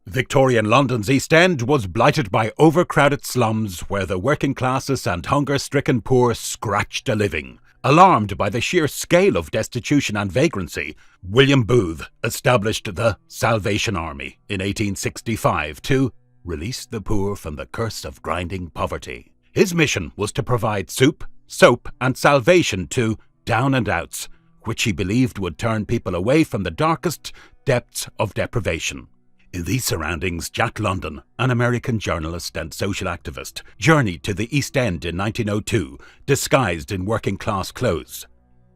Victorian London's East End was blighted by overcrowded slums where the working classes and hunger-stricken poor scratched a living. Alarmed by the sheer scale of destitution and vagrancy, William Booth established the Salvation Army in 1865 to release the poor from the curse of grinding poverty. His mission was to provide soup, soap and salvation to down-and-outs, which he believed would turn people away from the darkest depths of deprivation. In these surroundings, Jack London, an American journalist and social activist, journeyed to the East End in 1902, disguised in working-class clothes.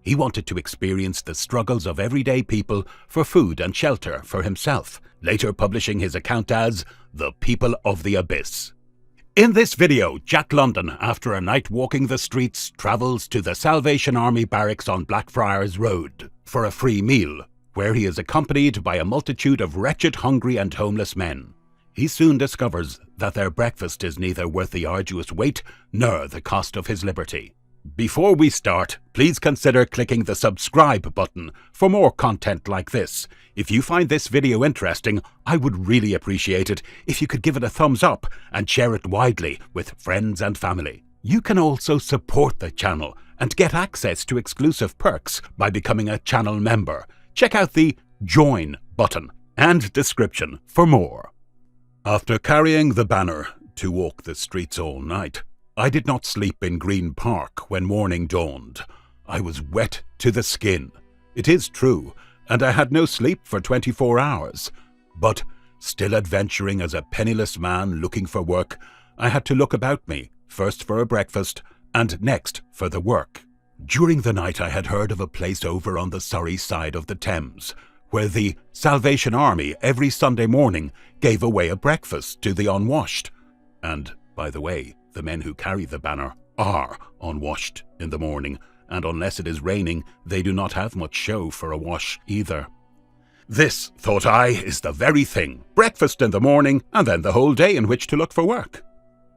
He wanted to experience the struggles of everyday people for food and shelter for himself, later publishing his account as The People of the Abyss. In this video, Jack London, after a night walking the streets, travels to the Salvation Army Barracks on Blackfriars Road for a free meal, where he is accompanied by a multitude of wretched, hungry and homeless men. He soon discovers that their breakfast is neither worth the arduous wait nor the cost of his liberty. Before we start, please consider clicking the subscribe button for more content like this. If you find this video interesting, I would really appreciate it if you could give it a thumbs up and share it widely with friends and family. You can also support the channel and get access to exclusive perks by becoming a channel member. Check out the Join button and description for more. After carrying the banner to walk the streets all night, I did not sleep in Green Park when morning dawned. I was wet to the skin. It is true, and I had no sleep for 24 hours. But still adventuring as a penniless man looking for work, I had to look about me, first for a breakfast and next for the work. During the night I had heard of a place over on the Surrey side of the Thames, where the Salvation Army every Sunday morning gave away a breakfast to the unwashed. And, by the way, the men who carry the banner are unwashed in the morning, and unless it is raining, they do not have much show for a wash either. This, thought I, is the very thing. Breakfast in the morning, and then the whole day in which to look for work.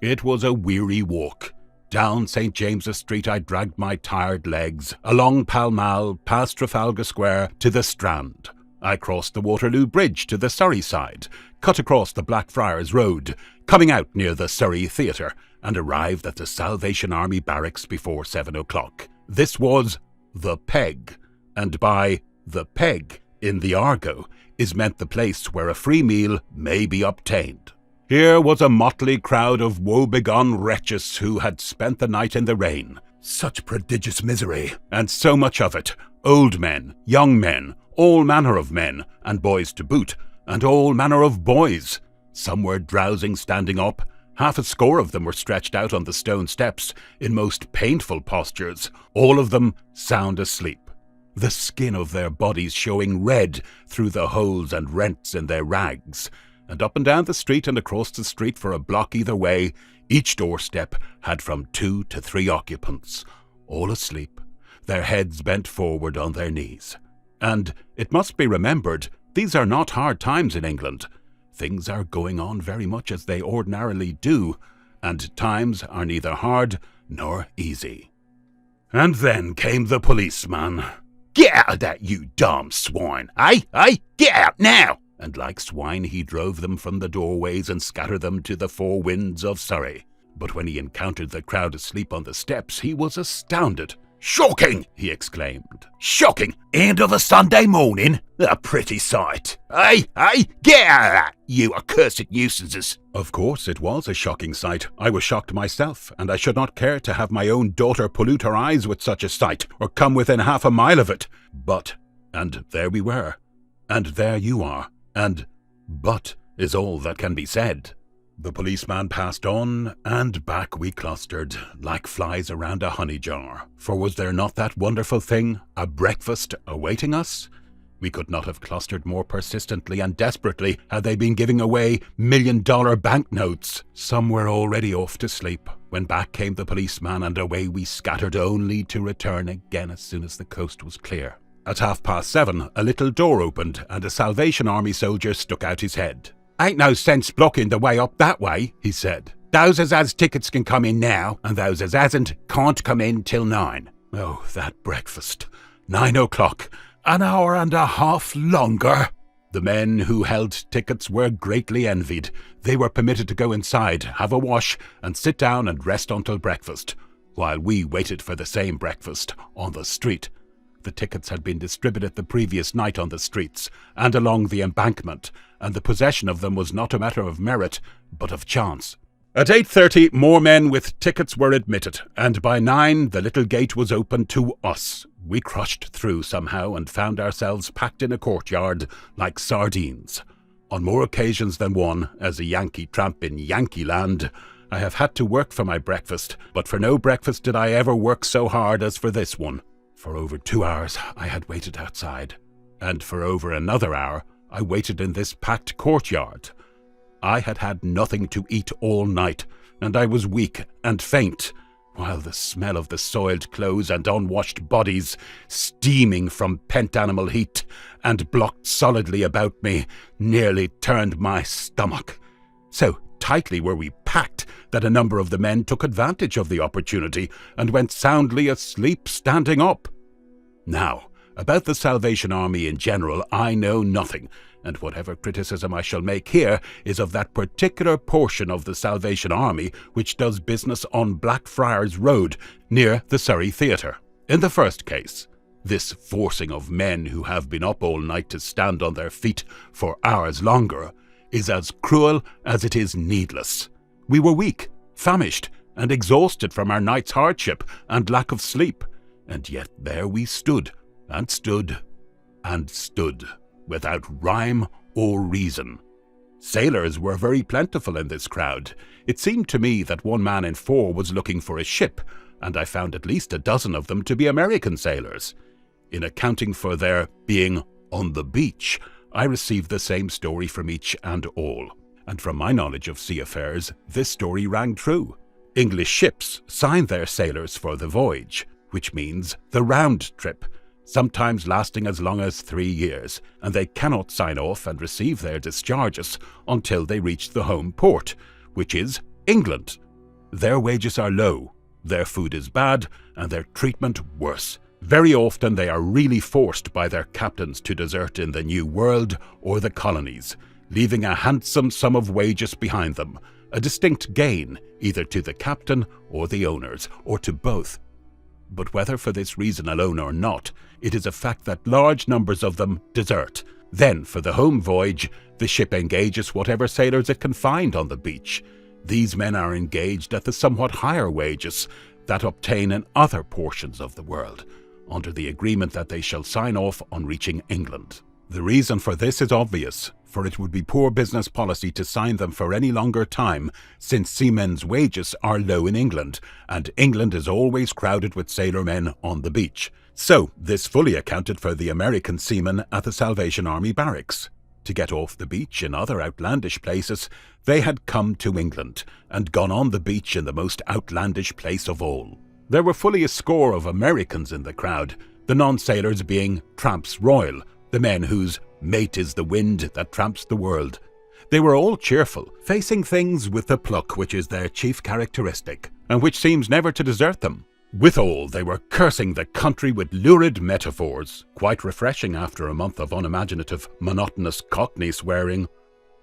It was a weary walk. Down St. James's Street I dragged my tired legs, along Pall Mall, past Trafalgar Square to the Strand. I crossed the Waterloo Bridge to the Surrey side, cut across the Blackfriars Road, coming out near the Surrey Theatre, and arrived at the Salvation Army Barracks before 7 o'clock. This was the Peg, and by the Peg in the argot is meant the place where a free meal may be obtained. Here was a motley crowd of woe-begone wretches who had spent the night in the rain. Such prodigious misery, and so much of it. Old men, young men, all manner of men, and boys to boot, and all manner of boys. Some were drowsing standing up. Half a score of them were stretched out on the stone steps in most painful postures, all of them sound asleep, the skin of their bodies showing red through the holes and rents in their rags. And up and down the street and across the street for a block either way, each doorstep had from 2 to 3 occupants, all asleep, their heads bent forward on their knees. And it must be remembered, these are not hard times in England. Things are going on very much as they ordinarily do, and times are neither hard nor easy. And then came the policeman. "Get out of that, you damn swine! Hey, get out now!" And like swine he drove them from the doorways and scattered them to the four winds of Surrey. But when he encountered the crowd asleep on the steps, he was astounded. "Shocking!" he exclaimed. "Shocking! End of a Sunday morning? A pretty sight! Hey, get out of that, you accursed nuisances!" Of course it was a shocking sight. I was shocked myself, and I should not care to have my own daughter pollute her eyes with such a sight, or come within half a mile of it. But, and there we were, and there you are. And but is all that can be said. The policeman passed on, and back we clustered, like flies around a honey jar. For was there not that wonderful thing, a breakfast, awaiting us? We could not have clustered more persistently and desperately had they been giving away $1,000,000 banknotes. Some were already off to sleep, when back came the policeman, and away we scattered, only to return again as soon as the coast was clear. At 7:30, a little door opened, and a Salvation Army soldier stuck out his head. "Ain't no sense blocking the way up that way," he said. "Those as has tickets can come in now, and those as hasn't can't come in till 9. Oh, that breakfast. 9 o'clock. An hour and a half longer. The men who held tickets were greatly envied. They were permitted to go inside, have a wash, and sit down and rest until breakfast, while we waited for the same breakfast on the street. The tickets had been distributed the previous night on the streets and along the embankment, and the possession of them was not a matter of merit, but of chance. At 8:30, more men with tickets were admitted, and by 9 the little gate was opened to us. We crushed through somehow and found ourselves packed in a courtyard like sardines. On more occasions than one, as a Yankee tramp in Yankee land, I have had to work for my breakfast, but for no breakfast did I ever work so hard as for this one. For over 2 hours I had waited outside, and for over another hour I waited in this packed courtyard. I had had nothing to eat all night, and I was weak and faint, while the smell of the soiled clothes and unwashed bodies, steaming from pent animal heat and blocked solidly about me, nearly turned my stomach. So tightly were we packed that a number of the men took advantage of the opportunity and went soundly asleep standing up. Now, about the Salvation Army in general, I know nothing, and whatever criticism I shall make here is of that particular portion of the Salvation Army which does business on Blackfriars Road, near the Surrey Theatre. In the first case, this forcing of men who have been up all night to stand on their feet for hours longer is as cruel as it is needless. We were weak, famished, and exhausted from our night's hardship and lack of sleep, and yet there we stood, and stood, and stood, without rhyme or reason. Sailors were very plentiful in this crowd. It seemed to me that 1 man in 4 was looking for a ship, and I found at least a dozen of them to be American sailors. In accounting for their being on the beach, I received the same story from each and all, and from my knowledge of sea affairs, this story rang true. English ships signed their sailors for the voyage, which means the round trip, sometimes lasting as long as 3 years, and they cannot sign off and receive their discharges until they reach the home port, which is England. Their wages are low, their food is bad, and their treatment worse. Very often they are really forced by their captains to desert in the New World or the colonies, leaving a handsome sum of wages behind them, a distinct gain either to the captain or the owners, or to both. But whether for this reason alone or not, it is a fact that large numbers of them desert. Then, for the home voyage, the ship engages whatever sailors it can find on the beach. These men are engaged at the somewhat higher wages that obtain in other portions of the world, under the agreement that they shall sign off on reaching England. The reason for this is obvious, for it would be poor business policy to sign them for any longer time, since seamen's wages are low in England, and England is always crowded with sailormen on the beach. So, this fully accounted for the American seamen at the Salvation Army barracks. To get off the beach in other outlandish places, they had come to England, and gone on the beach in the most outlandish place of all. There were fully a score of Americans in the crowd, the non-sailors being tramps royal, the men whose mate is the wind that tramps the world. They were all cheerful, facing things with the pluck which is their chief characteristic, and which seems never to desert them. Withal, they were cursing the country with lurid metaphors, quite refreshing after a month of unimaginative, monotonous Cockney swearing.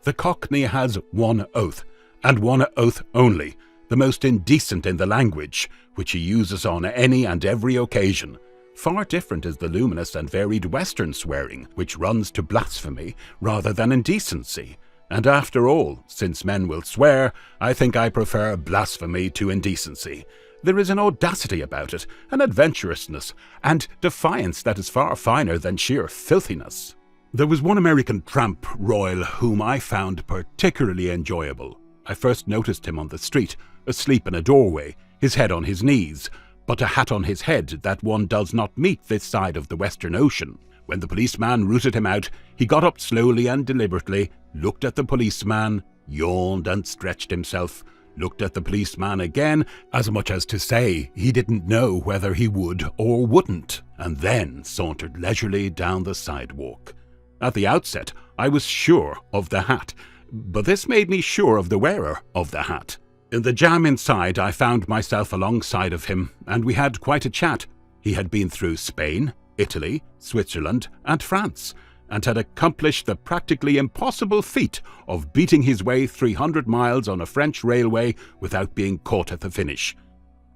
The Cockney has one oath, and one oath only, the most indecent in the language, which he uses on any and every occasion. Far different is the luminous and varied Western swearing, which runs to blasphemy rather than indecency. And after all, since men will swear, I think I prefer blasphemy to indecency. There is an audacity about it, an adventurousness, and defiance that is far finer than sheer filthiness. There was one American tramp royal whom I found particularly enjoyable. I first noticed him on the street, asleep in a doorway, his head on his knees, but a hat on his head that one does not meet this side of the Western Ocean. When the policeman rooted him out, he got up slowly and deliberately, looked at the policeman, yawned and stretched himself, looked at the policeman again, as much as to say he didn't know whether he would or wouldn't, and then sauntered leisurely down the sidewalk. At the outset, I was sure of the hat, but this made me sure of the wearer of the hat. In the jam inside, I found myself alongside of him, and we had quite a chat. He had been through Spain, Italy, Switzerland, and France, and had accomplished the practically impossible feat of beating his way 300 miles on a French railway without being caught at the finish.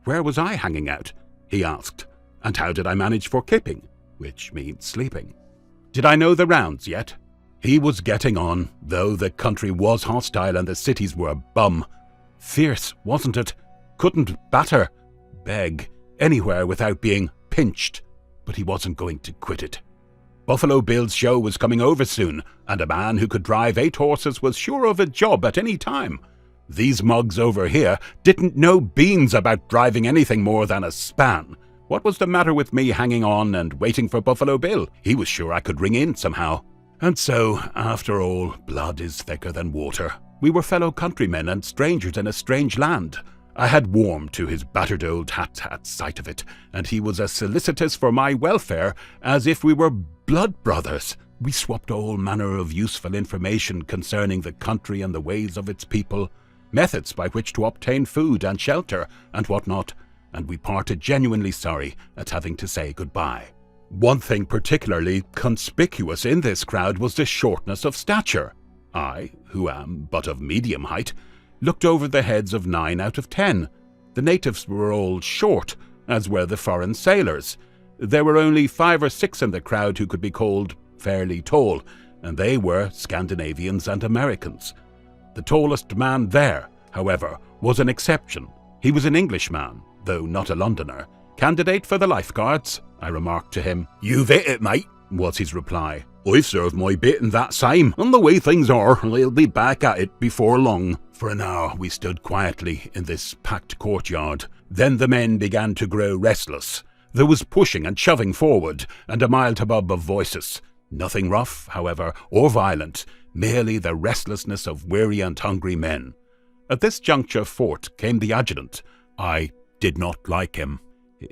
Where was I hanging out? He asked, and how did I manage for kipping, which means sleeping? Did I know the rounds yet? He was getting on, though the country was hostile and the cities were bum. Fierce, wasn't it? Couldn't batter, beg, anywhere without being pinched, but he wasn't going to quit it. Buffalo Bill's show was coming over soon, and a man who could drive 8 horses was sure of a job at any time. These mugs over here didn't know beans about driving anything more than a span. What was the matter with me hanging on and waiting for Buffalo Bill? He was sure I could ring in somehow. And so, after all, blood is thicker than water. We were fellow countrymen and strangers in a strange land. I had warmed to his battered old hat at sight of it, and he was as solicitous for my welfare as if we were blood brothers. We swapped all manner of useful information concerning the country and the ways of its people, methods by which to obtain food and shelter and what not, and we parted genuinely sorry at having to say goodbye. One thing particularly conspicuous in this crowd was the shortness of stature. I, who am but of medium height, looked over the heads of 9 out of 10. The natives were all short, as were the foreign sailors. There were only 5 or 6 in the crowd who could be called fairly tall, and they were Scandinavians and Americans. The tallest man there, however, was an exception. He was an Englishman, though not a Londoner. "Candidate for the Lifeguards?" I remarked to him. "You've hit it, mate," was his reply. "I've served my bit in that same, and the way things are, I'll be back at it before long." For an hour we stood quietly in this packed courtyard. Then the men began to grow restless. There was pushing and shoving forward, and a mild hubbub of voices. Nothing rough, however, or violent, merely the restlessness of weary and hungry men. At this juncture forth came the adjutant. I did not like him.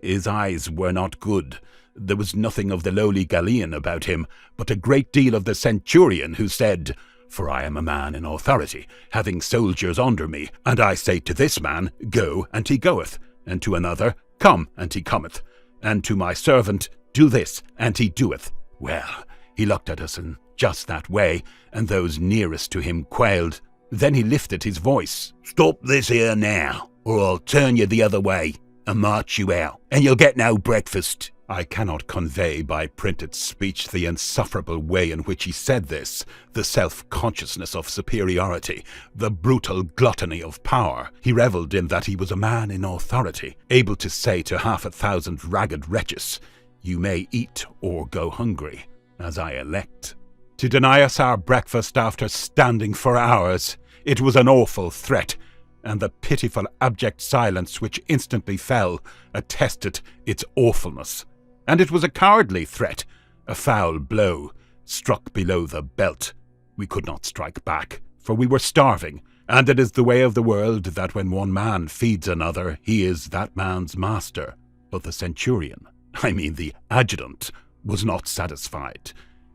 His eyes were not good. There was nothing of the lowly Galilean about him, but a great deal of the centurion who said, "For I am a man in authority, having soldiers under me, and I say to this man, Go, and he goeth, and to another, Come, and he cometh, and to my servant, Do this, and he doeth." Well, he looked at us in just that way, and those nearest to him quailed. Then he lifted his voice. "Stop this here now, or I'll turn you the other way and march you out, and you'll get no breakfast." I cannot convey by printed speech the insufferable way in which he said this, the self-consciousness of superiority, the brutal gluttony of power. He revelled in that he was a man in authority, able to say to 500,000 ragged wretches, "You may eat or go hungry, as I elect." To deny us our breakfast after standing for hours, it was an awful threat, and the pitiful abject silence which instantly fell attested its awfulness. And it was a cowardly threat, a foul blow, struck below the belt. We could not strike back, for we were starving, and it is the way of the world that when one man feeds another, he is that man's master. But the centurion, the adjutant, was not satisfied.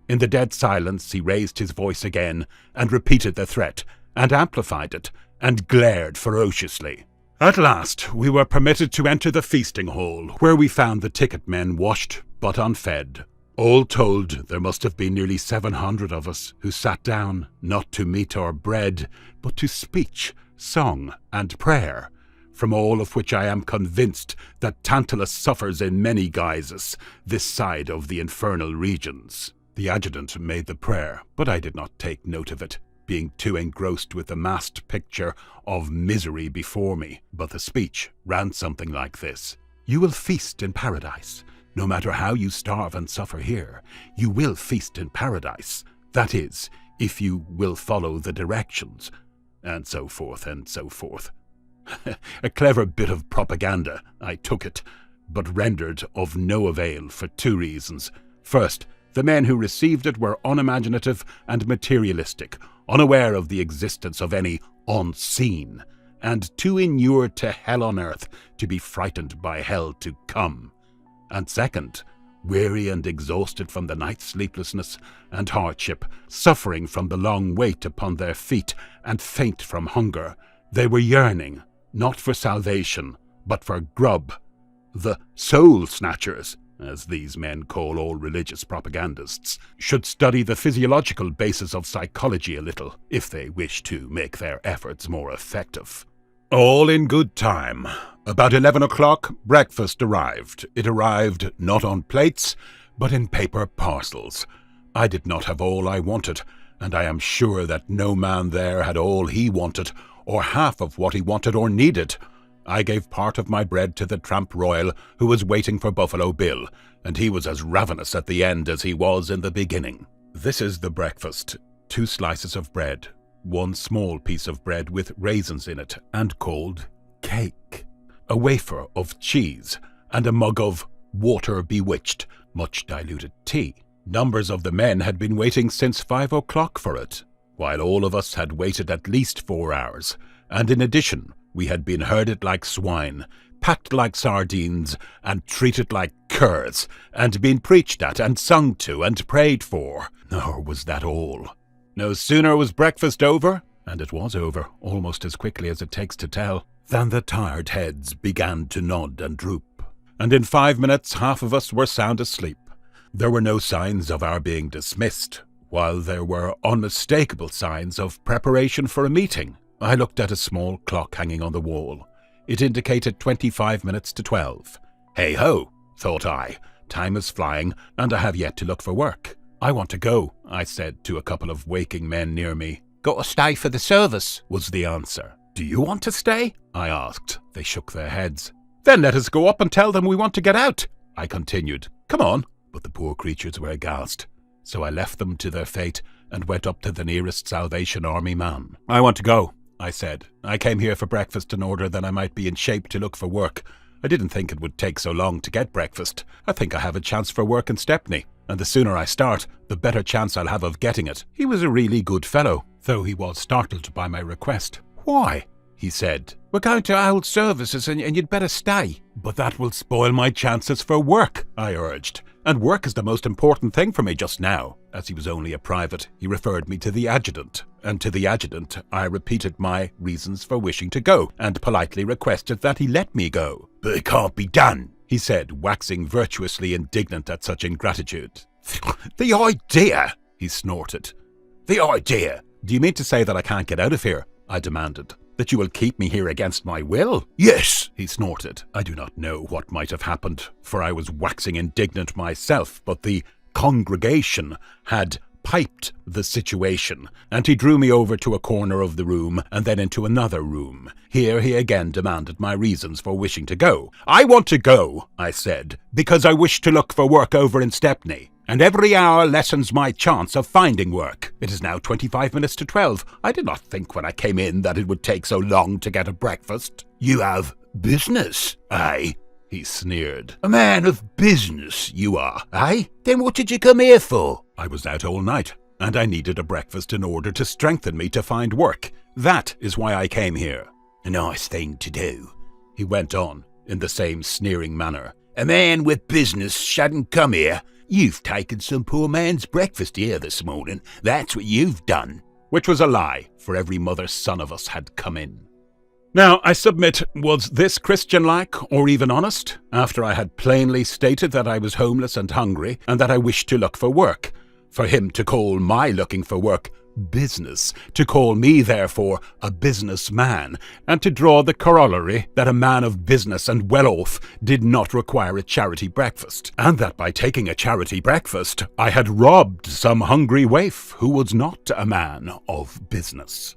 In the dead silence he raised his voice again, and repeated the threat, and amplified it, and glared ferociously. At last we were permitted to enter the feasting hall, where we found the ticket men washed but unfed. All told, there must have been nearly 700 of us who sat down, not to meat or bread, but to speech, song, and prayer, from all of which I am convinced that Tantalus suffers in many guises, this side of the infernal regions. The adjutant made the prayer, but I did not take note of it, being too engrossed with the massed picture of misery before me. But the speech ran something like this: "You will feast in paradise. No matter how you starve and suffer here, you will feast in paradise. That is, if you will follow the directions," and so forth and so forth. A clever bit of propaganda, I took it, but rendered of no avail for 2 reasons. First, the men who received it were unimaginative and materialistic, unaware of the existence of any unseen, and too inured to hell on earth to be frightened by hell to come. And second, weary and exhausted from the night's sleeplessness and hardship, suffering from the long wait upon their feet, and faint from hunger, they were yearning, not for salvation, but for grub. The soul snatchers, as these men call all religious propagandists, should study the physiological basis of psychology a little, if they wish to make their efforts more effective. All in good time. About 11 o'clock, breakfast arrived. It arrived not on plates, but in paper parcels. I did not have all I wanted, and I am sure that no man there had all he wanted, or half of what he wanted or needed. I gave part of my bread to the tramp royal who was waiting for Buffalo Bill, and he was as ravenous at the end as he was in the beginning. This is the breakfast. 2 slices of bread, 1 small piece of bread with raisins in it and called cake, a wafer of cheese, and a mug of water bewitched, much diluted tea. Numbers of the men had been waiting since 5 o'clock for it, while all of us had waited at least 4 hours, and in addition we had been herded like swine, packed like sardines, and treated like curs, and been preached at, and sung to, and prayed for. Nor was that all. No sooner was breakfast over, and it was over almost as quickly as it takes to tell, than the tired heads began to nod and droop, and in 5 minutes half of us were sound asleep. There were no signs of our being dismissed, while there were unmistakable signs of preparation for a meeting. I looked at a small clock hanging on the wall. It indicated 25 minutes to 12. Hey-ho, thought I. Time is flying, and I have yet to look for work. I want to go, I said to a couple of waking men near me. Got to stay for the service, was the answer. Do you want to stay? I asked. They shook their heads. Then let us go up and tell them we want to get out, I continued. Come on. But the poor creatures were aghast. So I left them to their fate and went up to the nearest Salvation Army man. I want to go, I said. I came here for breakfast in order that I might be in shape to look for work. I didn't think it would take so long to get breakfast. I think I have a chance for work in Stepney, and the sooner I start, the better chance I'll have of getting it. He was a really good fellow, though he was startled by my request. Why? He said. We're going to old services and you'd better stay. But that will spoil my chances for work, I urged. And work is the most important thing for me just now. As he was only a private, he referred me to the adjutant. And to the adjutant, I repeated my reasons for wishing to go, and politely requested that he let me go. But it can't be done, he said, waxing virtuously indignant at such ingratitude. The idea, he snorted. The idea. Do you mean to say that I can't get out of here? I demanded. That you will keep me here against my will? Yes, he snorted. I do not know what might have happened, for I was waxing indignant myself, but the congregation had piped the situation, and he drew me over to a corner of the room and then into another room. Here he again demanded my reasons for wishing to go. I want to go, I said, because I wish to look for work over in Stepney, and every hour lessens my chance of finding work. It is now 25 minutes to 12. I did not think when I came in that it would take so long to get a breakfast. You have business, eh? He sneered. A man of business, you are, eh? Then what did you come here for? I was out all night, and I needed a breakfast in order to strengthen me to find work. That is why I came here. A nice thing to do, he went on, in the same sneering manner. A man with business shouldn't come here. You've taken some poor man's breakfast here this morning. That's what you've done. Which was a lie, for every mother's son of us had come in. Now, I submit, was this Christian-like or even honest, after I had plainly stated that I was homeless and hungry and that I wished to look for work, for him to call my looking for work business, to call me, therefore, a businessman, and to draw the corollary that a man of business and well-off did not require a charity breakfast, and that by taking a charity breakfast I had robbed some hungry waif who was not a man of business.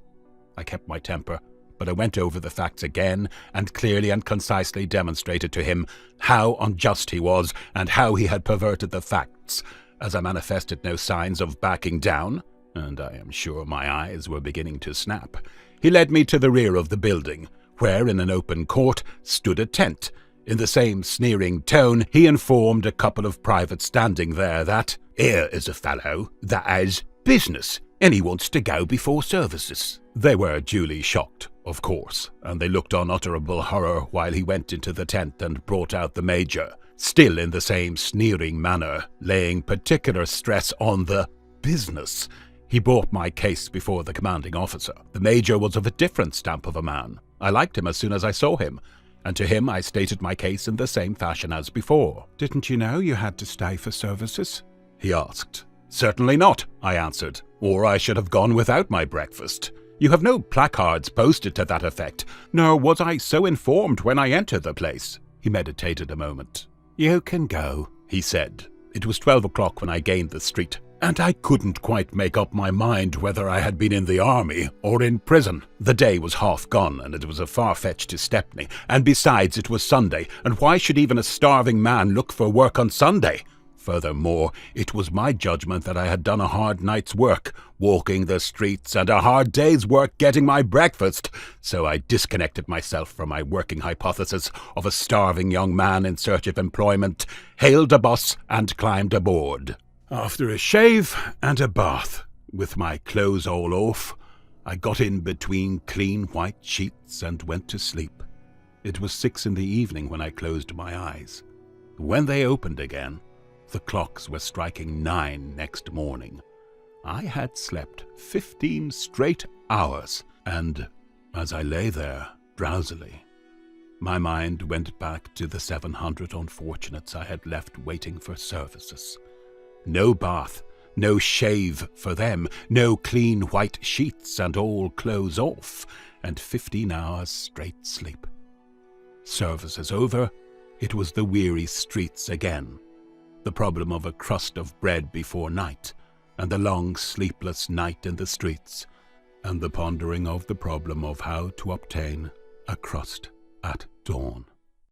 I kept my temper, but I went over the facts again and clearly and concisely demonstrated to him how unjust he was and how he had perverted the facts. As I manifested no signs of backing down, and I am sure my eyes were beginning to snap, he led me to the rear of the building, where in an open court stood a tent. In the same sneering tone, he informed a couple of privates standing there that, "Here is a fellow that has business, and he wants to go before services." They were duly shocked, of course, and they looked on unutterable horror while he went into the tent and brought out the major, still in the same sneering manner, laying particular stress on the business. He brought my case before the commanding officer. The major was of a different stamp of a man. I liked him as soon as I saw him, and to him I stated my case in the same fashion as before. "Didn't you know you had to stay for services?" he asked. "Certainly not," I answered, "or I should have gone without my breakfast. You have no placards posted to that effect, nor was I so informed when I entered the place." He meditated a moment. "You can go," he said. It was 12 o'clock when I gained the street, and I couldn't quite make up my mind whether I had been in the army or in prison. The day was half gone, and it was a far-fetch to Stepney, and besides it was Sunday, and why should even a starving man look for work on Sunday? Furthermore, it was my judgment that I had done a hard night's work, walking the streets, and a hard day's work getting my breakfast, so I disconnected myself from my working hypothesis of a starving young man in search of employment, hailed a bus, and climbed aboard. After a shave and a bath, with my clothes all off, I got in between clean white sheets and went to sleep. It was 6 in the evening when I closed my eyes. When they opened again, the clocks were striking 9 next morning. I had slept 15 straight hours, and as I lay there drowsily, my mind went back to the 700 unfortunates I had left waiting for services. No bath, no shave for them, no clean white sheets and all clothes off, and 15 hours straight sleep. Services over, it was the weary streets again. The problem of a crust of bread before night, and the long sleepless night in the streets, and the pondering of the problem of how to obtain a crust at dawn.